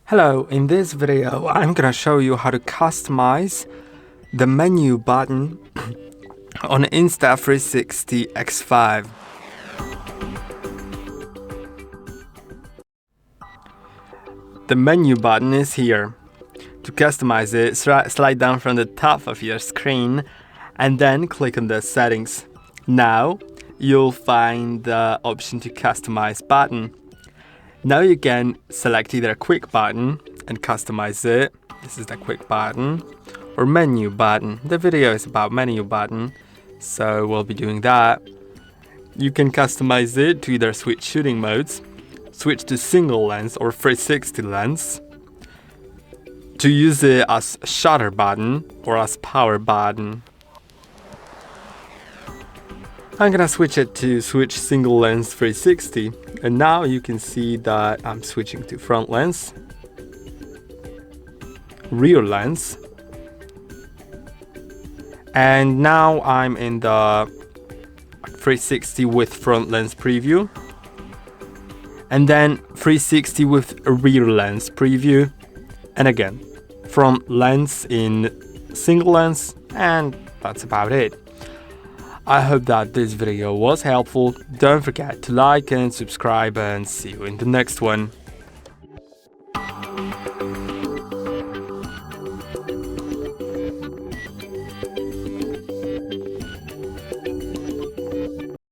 Hello, in this video I'm gonna show you how to customize the menu button on Insta360 X5. The menu button is here. To customize it, slide down from the top of your screen and then click on the settings. Now you'll find the option to customize button. Now you can select either a quick button and customize it. This is the quick button, or menu button. The video is about menu button, so we'll be doing that. You can customize it to either switch shooting modes, switch to single lens or 360 lens, to use it as shutter button or as power button. I'm gonna switch it to switch single lens 360, and now you can see that I'm switching to front lens, rear lens, and now I'm in the 360 with front lens preview, and then 360 with a rear lens preview, and again front lens in single lens, and that's about it. I hope that this video was helpful. Don't forget to like and subscribe, and see you in the next one.